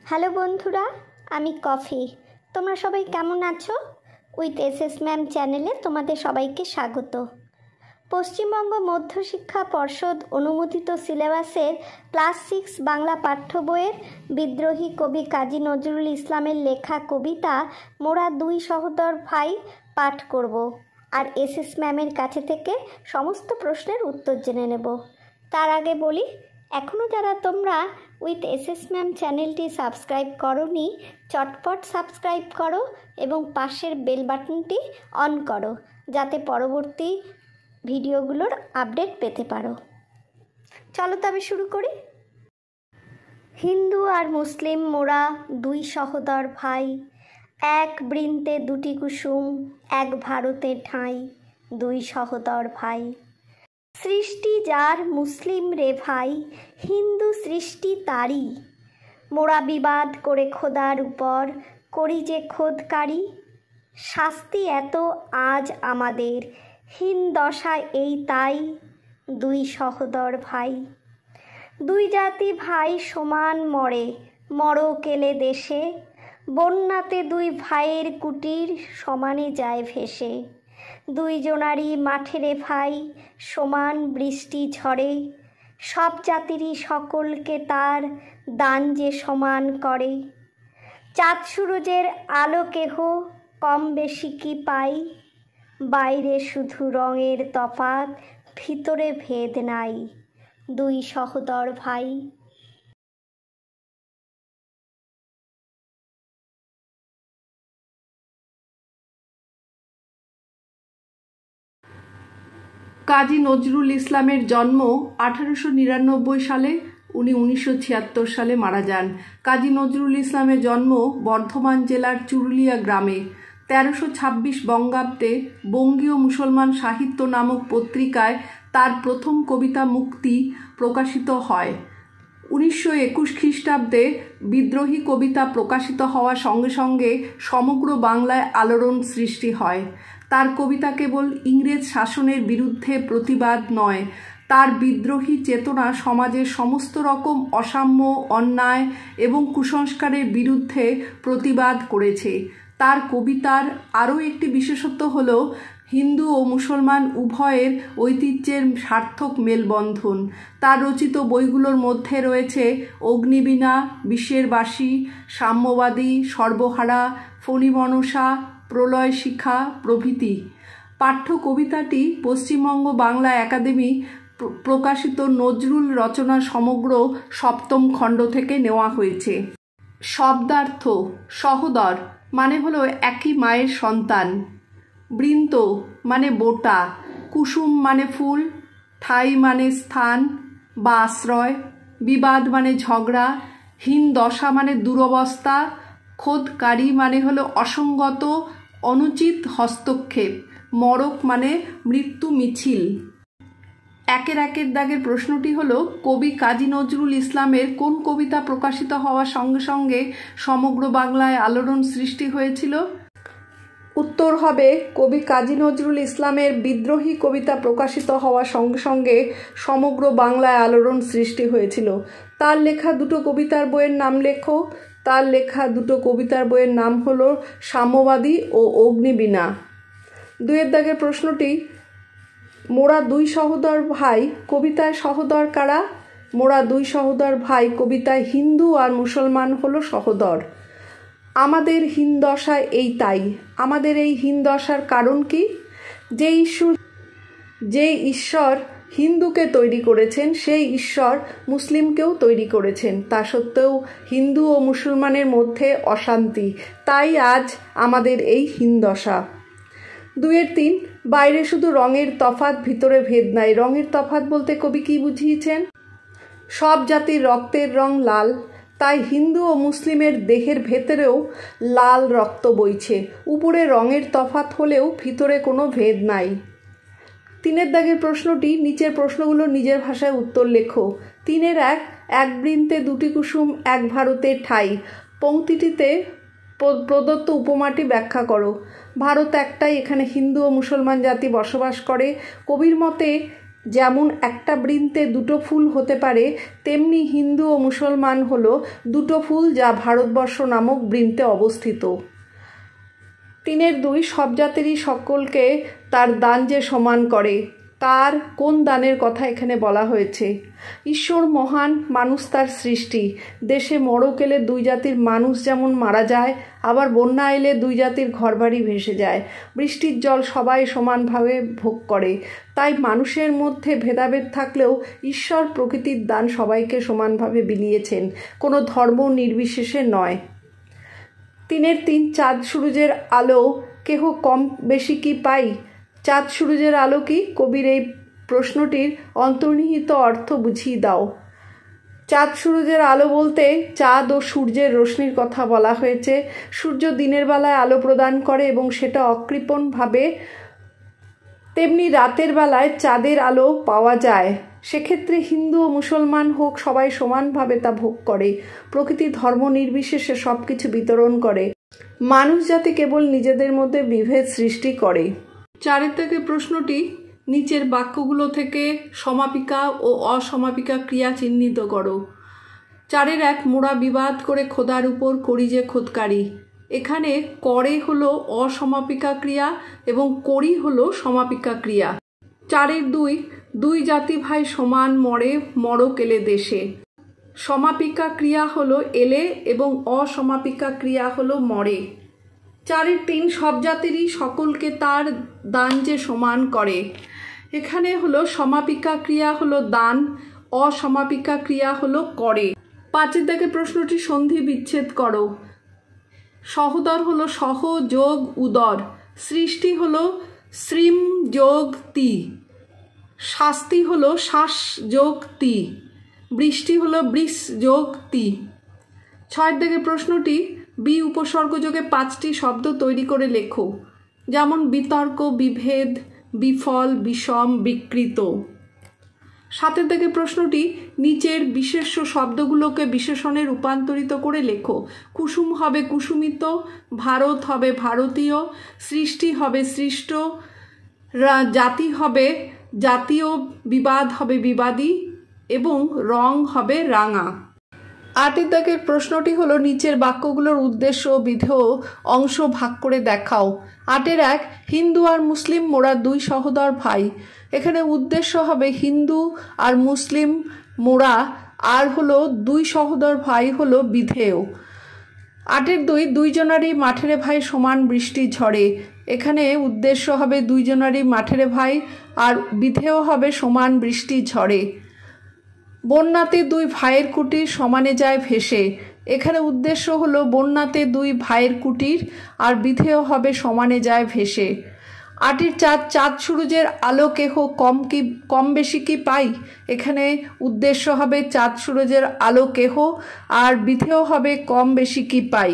Hello বন্ধুরা, আমি coffee. তোমরা সবাই কেমন আছো? উইথ এসএস ম্যাম চ্যানেলে তোমাদের সবাইকে স্বাগত। পশ্চিমবঙ্গ মধ্যশিক্ষা পর্ষদ অনুমোদিত সিলেবাসের ক্লাস 6 বাংলা পাঠ্য বইয়ের বিদ্রোহী কবি কাজী নজরুল ইসলামের লেখা কবিতা মোরা দুই সহোদর ভাই পাঠ করব, আর এসএস ম্যামের কাছে থেকে সমস্ত প্রশ্নের উত্তর জেনে নেব। তার আগে বলি, এখনও যারা তোমরা উইথ এসএস ম্যাম চ্যানেলটি সাবস্ক্রাইব করোনি, চটপট সাবস্ক্রাইব করো এবং পাশের বেল বাটনটি অন করো, যাতে পরবর্তী ভিডিওগুলোর আপডেট পেতে পারো। চলো তবে শুরু করি। হিন্দু আর মুসলিম মোরা দুই সহোদর ভাই, এক বৃন্তে দুটি কুসুম, এক ভারতে ঠাঁই, দুই সহোদর ভাই। সৃষ্টি যার মুসলিম রে ভাই, হিন্দু সৃষ্টি তারই। মোরা বিবাদ করে খোদার উপর, করি যে খোদকারি। শাস্তি এত আজ আমাদের, হীন দশা এই তাই, দুই সহোদর ভাই। দুই জাতি ভাই সমান মরে, মরো কেলে দেশে। বন্যাতে দুই ভাইয়ের কুটির সমানে যায় ভেসে। দুই জনারই মাঠেরে ভাই, সমান বৃষ্টি ঝরে। সব জাতিরই সকলকে তার দান যে সমান করে। চাঁদ সূরজের আলো কেহ কম বেশি কি পাই। বাইরে শুধু রঙের তফাৎ, ভিতরে ভেদ নাই, দুই সহোদর ভাই। কাজী নজরুল ইসলামের জন্ম 1899 সালে। উনি 1976 সালে মারা যান। কাজী নজরুল ইসলামের জন্ম বর্ধমান জেলার চুরুলিয়া গ্রামে। 1326 বঙ্গাব্দে বঙ্গীয় মুসলমান সাহিত্য নামক পত্রিকায় তার প্রথম কবিতা মুক্তি প্রকাশিত হয়। 1921 খ্রিস্টাব্দে বিদ্রোহী কবিতা প্রকাশিত হওয়ার সঙ্গে সঙ্গে সমগ্র বাংলায় আলোড়ন সৃষ্টি হয়। তার কবিতা কেবল ইংরেজ শাসনের বিরুদ্ধে প্রতিবাদ নয়, তার বিদ্রোহী চেতনা সমাজের সমস্ত রকম অসাম্য, অন্যায় এবং কুসংস্কারের বিরুদ্ধে প্রতিবাদ করেছে। তার কবিতার আরও একটি বিশেষত্ব হল হিন্দু ও মুসলমান উভয়ের ঐতিহ্যের সার্থক মেলবন্ধন। তার রচিত বইগুলোর মধ্যে রয়েছে অগ্নিবীণা, বিশ্বের বাসী, সাম্যবাদী, সর্বহারা, ফণিমনসা, প্রলয় শিখা প্রভৃতি। পাঠ্য কবিতাটি পশ্চিমবঙ্গ বাংলা একাডেমি প্রকাশিত নজরুল রচনা সমগ্র 7ম খণ্ড থেকে নেওয়া হয়েছে। শব্দার্থ: সহোদর মানে হলো একই মায়ের সন্তান। বৃন্ত মানে বোটা। কুসুম মানে ফুল। ঠাঁই মানে স্থান বা আশ্রয়। বিবাদ মানে ঝগড়া। হীন দশা মানে দুরবস্থা। খোদকারি মানে হলো অসঙ্গত, অনুচিত হস্তক্ষেপ। মরক মানে মৃত্যু মিছিল। একের দাগের প্রশ্নটি হলো, কবি কাজী নজরুল ইসলামের কোন কবিতা প্রকাশিত হওয়ার সঙ্গে সঙ্গে সমগ্র বাংলায় আলোড়ন সৃষ্টি হয়েছিল? উত্তর হবে, কবি কাজী নজরুল ইসলামের বিদ্রোহী কবিতা প্রকাশিত হওয়ার সঙ্গে সঙ্গে সমগ্র বাংলায় আলোড়ন সৃষ্টি হয়েছিল। তার লেখা দুটো কবিতার বইয়ের নাম লেখো। তার লেখা দুটো কবিতার বইয়ের নাম হলো সাম্যবাদী ও অগ্নিবীণা। 2 দাগের প্রশ্নটি, মোরা দুই সহোদর ভাই কবিতায় সহোদর কারা? মোরা দুই সহোদর ভাই কবিতায় হিন্দু আর মুসলমান হলো সহোদর। আমাদের হীন দশায় এই তাই। আমাদের এই হীন দশার কারণ কি? যে ঈশ্বর হিন্দুকে তৈরি করেছেন, সেই ঈশ্বর মুসলিমকেও তৈরি করেছেন। তা সত্ত্বেও হিন্দু ও মুসলমানের মধ্যে অশান্তি, তাই আজ আমাদের এই হীন দশা। 2-3, বাইরে শুধু রঙের তফাৎ, ভিতরে ভেদ নাই। রঙের তফাৎ বলতে কবি কি বুঝিয়েছেন? সব জাতির রক্তের রং লাল, তাই হিন্দু ও মুসলিমের দেহের ভেতরেও লাল রক্ত বইছে। উপরে রঙের তফাৎ হলেও ভিতরে কোনো ভেদ নাই। 3 দাগের প্রশ্নটি, নিচের প্রশ্নগুলো নিজের ভাষায় উত্তর লেখো। 3-1, এক বৃন্তে দুটি কুসুম, এক ভারতের ঠাঁই। পংক্তিটিতে প্রদত্ত উপমাটি ব্যাখ্যা করো। ভারত একটাই, এখানে হিন্দু ও মুসলমান জাতি বসবাস করে। কবির মতে যেমন একটা বৃন্তে দুটো ফুল হতে পারে, তেমনি হিন্দু ও মুসলমান হলো দুটো ফুল যা ভারতবর্ষ নামক বৃন্তে অবস্থিত। 3-2 সব জাতিরই সকলকে তার দান যে সমান করে, তার কোন দানের কথা এখানে বলা হয়েছে? ঈশ্বর মহান, মানুষ তার সৃষ্টি। দেশে মড়ক এলে 2 জাতির মানুষ যেমন মারা যায়, আবার বন্যা এলে 2 জাতির ঘরবাড়ি ভেসে যায়। বৃষ্টির জল সবাই সমানভাবে ভোগ করে। তাই মানুষের মধ্যে ভেদাভেদ থাকলেও ঈশ্বর প্রকৃতির দান সবাইকে সমানভাবে বিলিয়েছেন, কোনো ধর্ম নির্বিশেষে নয়। 3-3 চাঁদ সূরজের আলো কেহ কম বেশি কি পাই? চাঁদ সূরজের আলো কি? কবির এই প্রশ্নটির অন্তর্নিহিত অর্থ বুঝিয়ে দাও। চাঁদ সূরজের আলো বলতে চাঁদ ও সূর্যের রশ্মির কথা বলা হয়েছে। সূর্য দিনের বেলায় আলো প্রদান করে এবং সেটা অকৃপণভাবে, তেমনি রাতের বেলায় চাঁদের আলো পাওয়া যায়। সেক্ষেত্রে হিন্দু ও মুসলমান হোক, সবাই সমানভাবে তা ভোগ করে। প্রকৃতি ধর্ম নির্বিশেষে সব কিছু বিতরণ করে। মানুষ জাতি কেবল নিজেদের মধ্যে বিভেদ সৃষ্টি করে। 4 থেকে প্রশ্নটি নিচের বাক্যগুলো থেকে সমাপিকা ও অসমাপিকা ক্রিয়া চিহ্নিত করো। 4-1 মোরা বিবাদ করে খোদার উপর করি যে খোদকারি। এখানে করে হলো অসমাপিকা ক্রিয়া এবং করি হলো সমাপিকা ক্রিয়া। 4-2 2 জাতি ভাই সমান মরে মড়ক এলে দেশে। সমাপিকা ক্রিয়া হলো এলে এবং অসমাপিকা ক্রিয়া হলো মরে। 4-3 সব জাতিরই সকলকে তার দান যে সমান করে। এখানে হলো সমাপিকা ক্রিয়া হলো দান, অসমাপিকা ক্রিয়া হলো করে। 5 থেকে প্রশ্নটি সন্ধি বিচ্ছেদ করো। সহোদর হলো সহ যোগ উদর। সৃষ্টি হলো শ্রীম যোগ তি। শাস্তি হলো শ্বাস যোগ তি। বৃষ্টি হলো বৃষ যোগ তি। 6 থেকে প্রশ্নটি বি উপসর্গ যোগে 5টি শব্দ তৈরি করে লেখো, যেমন বিতর্ক, বিভেদ, বিফল, বিষম, বিকৃত। 7 থেকে প্রশ্নটি নিচের বিশেষ্য শব্দগুলোকে বিশেষণে রূপান্তরিত করে লেখো। কুসুম হবে কুসুমিত, ভারত হবে ভারতীয়, সৃষ্টি হবে সৃষ্ট, জাতি হবে জাতীয়, বিবাদ হবে বিবাদী এবং রং হবে রাঙা। 8 থেকে প্রশ্নটি হলো নিচের বাক্যগুলোর উদ্দেশ্য ও বিধেয় অংশ ভাগ করে দেখাও। 8-1 হিন্দু আর মুসলিম মোরা 2 সহোদর ভাই। এখানে উদ্দেশ্য হবে হিন্দু আর মুসলিম মোরা, আর হলো 2 সহোদর ভাই হলো বিধেয়। 8-2 2 জনারই মাঠেরে ভাই সমান বৃষ্টি ঝড়ে। এখানে উদ্দেশ্য হবে 2 জনারই মাঠেরে ভাই আর বিধেয় হবে সমান বৃষ্টি ঝড়ে। বন্যাতে 2 ভাইয়ের কুটির সমানে যায় ভেসে। এখানে উদ্দেশ্য হলো বন্যাতে 2 ভাইয়ের কুটির আর বিধেয় হবে সমানে যায় ভেসে। 8-4 চাঁদ সূরজের আলো কেহ কম বেশি কি পাই। এখানে উদ্দেশ্য হবে চাঁদ সূরজের আলো কেহ আর বিধেয় হবে কম বেশি কি পাই।